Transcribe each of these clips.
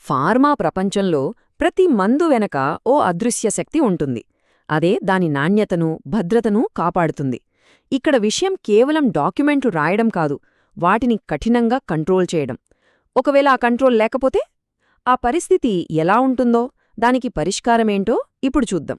Pharma ప్రపంచంలో ప్రతి మందు వెనక ఓ అదృశ్య శక్తి ఉంటుంది. అదే దాని నాణ్యతను, భద్రతను కాపాడుతుంది. ఇక్కడ విషయం కేవలం డాక్యుమెంట్లు రాయడం కాదు, వాటిని కఠినంగా కంట్రోల్ చేయడం. ఒకవేళ ఆ కంట్రోల్ లేకపోతే ఆ పరిస్థితి ఎలా ఉంటుందో, దానికి పరిష్కారమేంటో ఇప్పుడు చూద్దాం.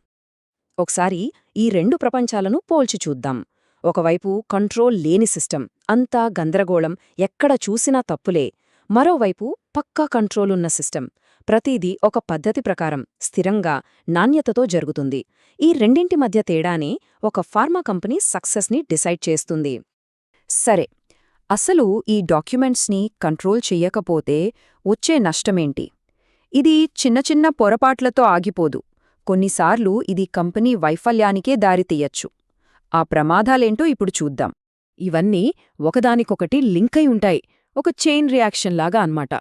ఒకసారి ఈ రెండు ప్రపంచాలను పోల్చి చూద్దాం. ఒకవైపు కంట్రోల్ లేని సిస్టమ్, అంతా గందరగోళం, ఎక్కడ చూసినా తప్పులే. మరోవైపు పక్కా కంట్రోలున్న సిస్టమ్, ప్రతిదీ ఒక పద్ధతి ప్రకారం స్థిరంగా నాణ్యతతో జరుగుతుంది. ఈ రెండింటి మధ్య తేడానే ఒక ఫార్మా కంపెనీ సక్సెస్ని డిసైడ్ చేస్తుంది. సరే, అసలు ఈ డాక్యుమెంట్స్ని కంట్రోల్ చెయ్యకపోతే వచ్చే నష్టమేంటి? ఇది చిన్న చిన్న పొరపాట్లతో ఆగిపోదు. కొన్నిసార్లు ఇది కంపెనీ వైఫల్యానికే దారితీయచ్చు. ఆ ప్రమాదాలేంటో ఇప్పుడు చూద్దాం. ఇవన్నీ ఒకదానికొకటి లింకై ఉంటాయి, ఒక చైన్ రియాక్షన్ లాగా అన్నమాట.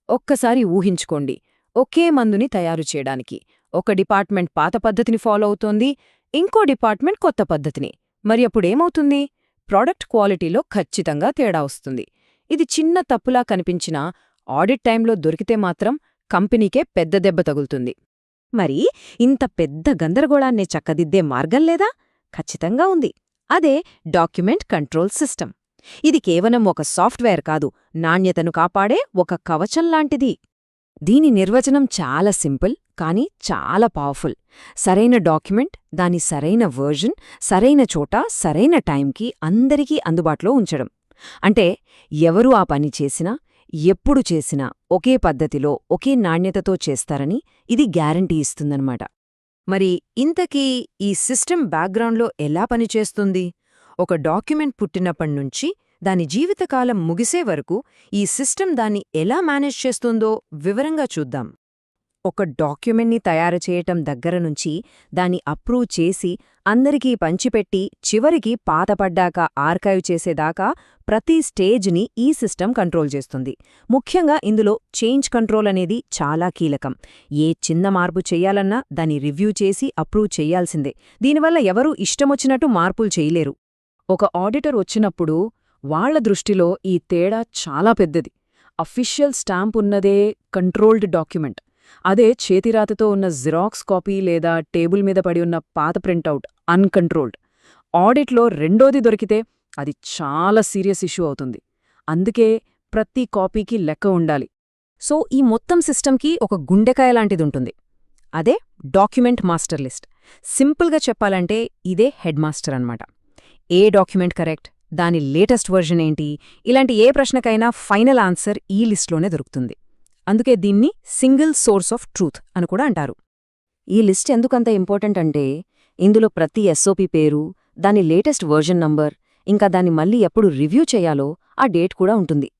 ఒక్కసారి ఊహించుకోండి, ఒకే మందుని తయారు చేయడానికి ఒక డిపార్ట్మెంట్ పాత పద్ధతిని ఫాలో అవుతోంది, ఇంకో డిపార్ట్మెంట్ కొత్త పద్ధతిని. మరి అప్పుడేమవుతుంది? ప్రోడక్ట్ క్వాలిటీలో ఖచ్చితంగా తేడా వస్తుంది. ఇది చిన్న తప్పులా కనిపించినా ఆడిట్ టైంలో దొరికితే మాత్రం కంపెనీకే పెద్ద దెబ్బ తగులుతుంది. మరి ఇంత పెద్ద గందరగోళాన్ని చక్కదిద్దే మార్గం లేదా? ఖచ్చితంగా ఉంది. అదే డాక్యుమెంట్ కంట్రోల్ సిస్టమ్. ఇది కేవలం ఒక సాఫ్ట్వేర్ కాదు, నాణ్యతను కాపాడే ఒక కవచంలాంటిది. దీని నిర్వచనం చాలా సింపుల్, కానీ చాలా పవర్ఫుల్. సరైన డాక్యుమెంట్, దాని సరైన వర్జన్, సరైన చోట, సరైన టైంకి అందరికీ అందుబాటులో ఉంచడం. అంటే ఎవరు ఆ పని చేసినా, ఎప్పుడు చేసినా ఒకే పద్ధతిలో, ఒకే నాణ్యతతో చేస్తారని ఇది గ్యారంటీ ఇస్తుందన్నమాట. మరి ఇంతకీ ఈ సిస్టమ్ బ్యాక్గ్రౌండ్లో ఎలా పనిచేస్తుంది? ఒక డాక్యుమెంట్ పుట్టినప్పటినుంచి దాని జీవితకాలం ముగిసే వరకు ఈ సిస్టమ్ దాన్ని ఎలా మేనేజ్ చేస్తుందో వివరంగా చూద్దాం. ఒక డాక్యుమెంట్ని తయారు చేయటం దగ్గరనుంచి దాన్ని అప్రూవ్ చేసి అందరికీ పంచిపెట్టి చివరికి పాతపడ్డాక ఆర్కైవ్ చేసేదాకా ప్రతి స్టేజ్ని ఈ సిస్టమ్ కంట్రోల్ చేస్తుంది. ముఖ్యంగా ఇందులో చేంజ్ కంట్రోల్ అనేది చాలా కీలకం. ఏ చిన్న మార్పు చెయ్యాలన్నా దాన్ని రివ్యూ చేసి అప్రూవ్ చెయ్యాల్సిందే. దీనివల్ల ఎవరూ ఇష్టమొచ్చినట్టు మార్పులు చేయలేరు. ఒక ఆడిటర్ వచ్చినప్పుడు వాళ్ల దృష్టిలో ఈ తేడా చాలా పెద్దది. అఫీషియల్ స్టాంప్ ఉన్నదే కంట్రోల్డ్ డాక్యుమెంట్, అదే చేతిరాతతో ఉన్న జిరాక్స్ కాపీ లేదా టేబుల్ మీద పడి ఉన్న పాత ప్రింటౌట్ అన్కంట్రోల్డ్. ఆడిట్లో రెండోది దొరికితే అది చాలా సీరియస్ ఇష్యూ అవుతుంది. అందుకే ప్రతి కాపీకి లెక్క ఉండాలి. సో ఈ మొత్తం సిస్టమ్కి ఒక గుండెకాయ లాంటిదుంటుంది. అదే డాక్యుమెంట్ మాస్టర్ లిస్ట్. సింపుల్గా చెప్పాలంటే ఇదే హెడ్ మాస్టర్ అన్నమాట. ఏ డాక్యుమెంట్ కరెక్ట్, దాని లేటెస్ట్ వర్జన్ ఏంటి, ఇలాంటి ఏ ప్రశ్నకైనా ఫైనల్ ఆన్సర్ ఈ లిస్ట్లోనే దొరుకుతుంది. అందుకే దీన్ని సింగిల్ సోర్స్ ఆఫ్ ట్రూత్ అని కూడా అంటారు. ఈ లిస్ట్ ఎందుకంత ఇంపార్టెంట్ అంటే ఇందులో ప్రతి ఎస్ఓపి పేరు, దాని లేటెస్ట్ వర్జన్ నంబర్, ఇంకా దాన్ని మళ్ళీ ఎప్పుడు రివ్యూ చేయాలో ఆ డేట్ కూడా ఉంటుంది.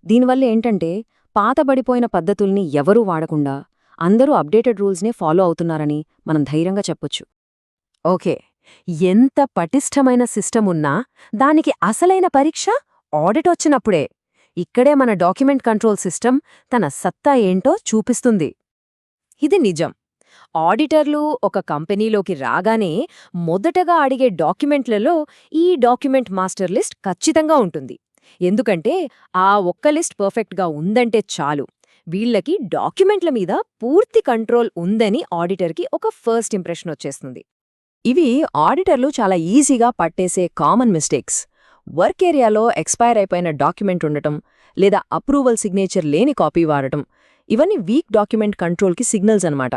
దీనివల్ల ఏంటంటే పాతబడిపోయిన పద్ధతుల్ని ఎవరూ వాడకుండా అందరూ అప్డేటెడ్ రూల్స్నే ఫాలో అవుతున్నారని మనం ధైర్యంగా చెప్పొచ్చు. ఓకే, ఎంత పటిష్టమైన సిస్టమ్ ఉన్నా దానికి అసలైన పరీక్ష ఆడిట్ వచ్చినప్పుడే. ఇక్కడే మన డాక్యుమెంట్ కంట్రోల్ సిస్టమ్ తన సత్తా ఏంటో చూపిస్తుంది. ఇది నిజం. ఆడిటర్లు ఒక కంపెనీలోకి రాగానే మొదటగా అడిగే డాక్యుమెంట్లలో ఈ డాక్యుమెంట్ మాస్టర్ లిస్ట్ ఖచ్చితంగా ఉంటుంది. ఎందుకంటే ఆ ఒక్క లిస్ట్ పర్ఫెక్ట్గా ఉందంటే చాలు, వీళ్లకి డాక్యుమెంట్ల మీద పూర్తి కంట్రోల్ ఉందని ఆడిటర్కి ఒక ఫస్ట్ ఇంప్రెషన్ వచ్చేస్తుంది. ఇవి ఆడిటర్లు చాలా ఈజీగా పట్టేసే కామన్ మిస్టేక్స్. వర్క్ ఏరియాలో ఎక్స్పైర్ అయిపోయిన డాక్యుమెంట్ ఉండటం, లేదా అప్రూవల్ సిగ్నేచర్ లేని కాపీ వాడటం, ఇవన్నీ వీక్ డాక్యుమెంట్ కంట్రోల్కి సిగ్నల్స్ అన్నమాట.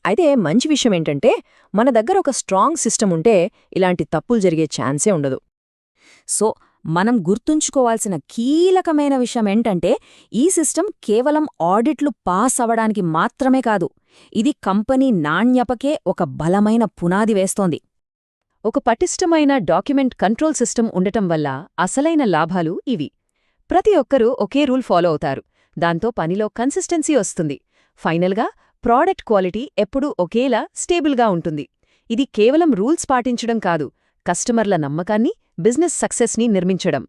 అయితే మంచి విషయం ఏంటంటే మన దగ్గర ఒక స్ట్రాంగ్ సిస్టమ్ ఉంటే ఇలాంటి తప్పులు జరిగే ఛాన్సే ఉండదు. సో మనం గుర్తుంచుకోవాల్సిన కీలకమైన విషయం ఏంటంటే ఈ సిస్టమ్ కేవలం ఆడిట్లు పాస్ అవ్వడానికి మాత్రమే కాదు, ఇది కంపెనీ నాణ్యతకే ఒక బలమైన పునాది వేస్తోంది. ఒక పటిష్టమైన డాక్యుమెంట్ కంట్రోల్ సిస్టమ్ ఉండటం వల్ల అసలైన లాభాలు ఇవి. ప్రతి ఒక్కరూ ఒకే రూల్ ఫాలో అవుతారు, దాంతో పనిలో కన్సిస్టెన్సీ వస్తుంది. ఫైనల్గా ప్రోడక్ట్ క్వాలిటీ ఎప్పుడూ ఒకేలా స్టేబుల్గా ఉంటుంది. ఇది కేవలం రూల్స్ పాటించడం కాదు, కస్టమర్ల నమ్మకాన్ని, బిజినెస్ సక్సెస్ని నిర్మించడం.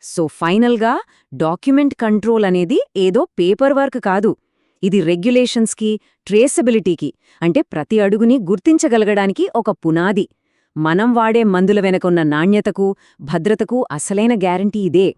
సో ఫైనల్గా డాక్యుమెంట్ కంట్రోల్ అనేది ఏదో పేపర్ వర్క్ కాదు, ఇది రెగ్యులేషన్స్కి, ట్రేసబిలిటీకి, అంటే ప్రతి అడుగుని గుర్తించగలగడానికి ఒక పునాది. మనం వాడే మందుల వెనకున్న నాణ్యతకు, భద్రతకు అసలైన గ్యారంటీ ఇదే.